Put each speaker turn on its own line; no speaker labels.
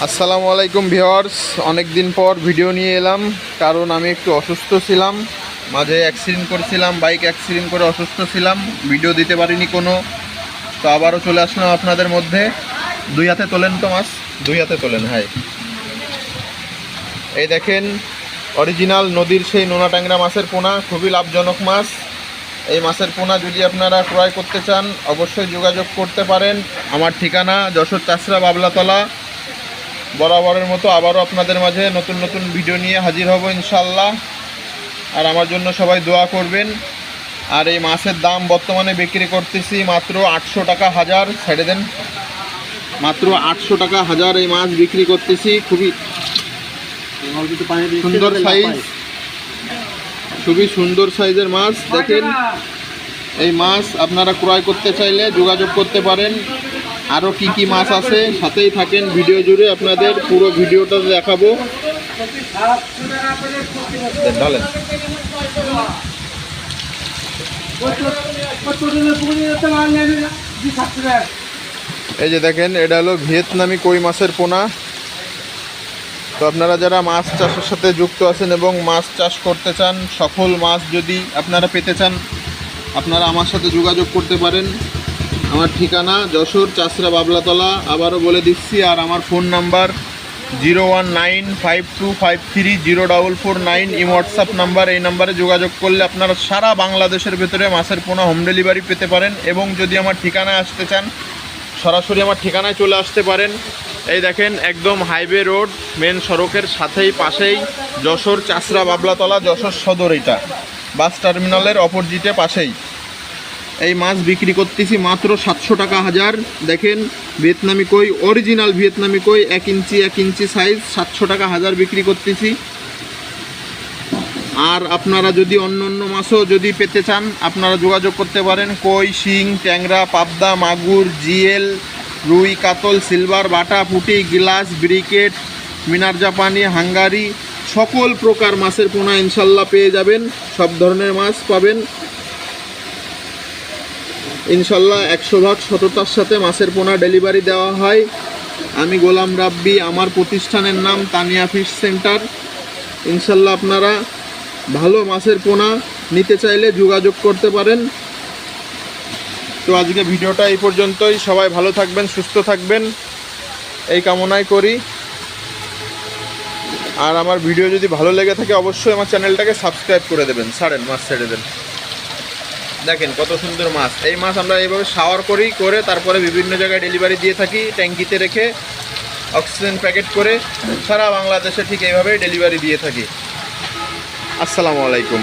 আসসালামু আলাইকুম ভিউয়ার্স, অনেক দিন পর ভিডিও নিয়ে এলাম। কারণ আমি একটু অসুস্থ ছিলাম, মাঝে অ্যাক্সিডেন্ট করেছিলাম, বাইক অ্যাক্সিডেন্ট করে অসুস্থ ছিলাম, ভিডিও দিতে পারিনি কোনো। তো আবারও চলে আসলাম আপনাদের মধ্যে। দুই হাতে তোলেন তো মাছ, দুই হাতে তোলেন। হ্যাঁ, এই দেখেন অরিজিনাল নদীর সেই নোনা ট্যাংরা মাছের পোনা, খুবই লাভজনক মাছ। এই মাছের পোনা যদি আপনারা ক্রয় করতে চান অবশ্যই যোগাযোগ করতে পারেন। আমার ঠিকানা যশোর চাষরা বাবলাতলা। বরাবরের মতো আবারও আপনাদের মাঝে নতুন নতুন ভিডিও নিয়ে হাজির হব ইনশাল্লাহ। আর আমার জন্য সবাই দোয়া করবেন। আর এই মাছের দাম বর্তমানে বিক্রি করতেছি মাত্র 800 টাকা হাজার। ছেড়ে দেন, মাত্র 800 টাকা হাজার এই মাছ বিক্রি করতেছি। খুবই সুন্দর সাইজ, খুবই সুন্দর সাইজের মাছ। দেখেন এই মাছ আপনারা ক্রয় করতে চাইলে যোগাযোগ করতে পারেন। আরও কি কি মাছ আছে সাথেই থাকেন, ভিডিও জুড়ে আপনাদের পুরো ভিডিওটা দেখাবো। ঢালেন। এই যে দেখেন, এটা হলো ভিয়েতনামি কই মাছের পোনা। তো আপনারা যারা মাছ চাষের সাথে যুক্ত আছেন এবং মাছ চাষ করতে চান, সকল মাছ যদি আপনারা পেতে চান আপনারা আমার সাথে যোগাযোগ করতে পারেন। আমার ঠিকানা যশোর চাষরা বাবলাতলা, আবারও বলে দিচ্ছি। আর আমার ফোন নাম্বার 01952530449, হোয়াটসঅ্যাপ নাম্বার। এই নাম্বারে যোগাযোগ করলে আপনারা সারা বাংলাদেশের ভেতরে মাছের পোনা হোম ডেলিভারি পেতে পারেন। এবং যদি আমার ঠিকানায় আসতে চান সরাসরি আমার ঠিকানায় চলে আসতে পারেন। এই দেখেন একদম হাইওয়ে রোড, মেন সড়কের সাথেই পাশেই যশোর চাষরা বাবলাতলা, যশোর সদর। এটা বাস টার্মিনালের অপোজিটে পাশেই। এই মাছ বিক্রি করতেছি মাত্র 700 টাকা হাজার। দেখেন ভিয়েতনামি কই, অরিজিনাল ভিয়েতনামি কই, 1 ইঞ্চি সাইজ, 700 টাকা হাজার বিক্রি করতেছি। আর আপনারা যদি অন্য অন্য মাছও যদি পেতে চান আপনারা যোগাযোগ করতে পারেন। কই, শিং, ট্যাংরা, পাবদা, মাগুর, জিএল, রুই, কাতল, সিলভার, বাটা, পুঁটি, গ্লাস, ব্রিকেট, মিনার জাপানি, হাঙ্গারি, সকল প্রকার মাছের পোনা ইনশাল্লাহ পেয়ে যাবেন। সব ধরনের মাছ পাবেন ইনশাল্লাহ। 100% সততার সাথে মাছের পোনা ডেলিভারি দেওয়া হয়। আমি গোলাম রাব্বি, আমার প্রতিষ্ঠানের নাম তানিয়া ফিশ সেন্টার। ইনশাল্লাহ আপনারা ভালো মাছের পোনা নিতে চাইলে যোগাযোগ করতে পারেন। তো আজকে ভিডিওটা এই পর্যন্তই। সবাই ভালো থাকবেন, সুস্থ থাকবেন এই কামনাই করি। আর আমার ভিডিও যদি ভালো লেগে থাকে অবশ্যই আমার চ্যানেলটাকে সাবস্ক্রাইব করে দেবেন। ছাড়েন, মাছ ছেড়ে দেন। দেখেন কত সুন্দর মাছ। এই মাছ আমরা এইভাবে শাওয়ার করে তারপরে বিভিন্ন জায়গায় ডেলিভারি দিয়ে থাকি, ট্যাঙ্কিতে রেখে অক্সিজেন প্যাকেট করে সারা বাংলাদেশে ঠিক এইভাবেই ডেলিভারি দিয়ে থাকি। আসসালামু আলাইকুম।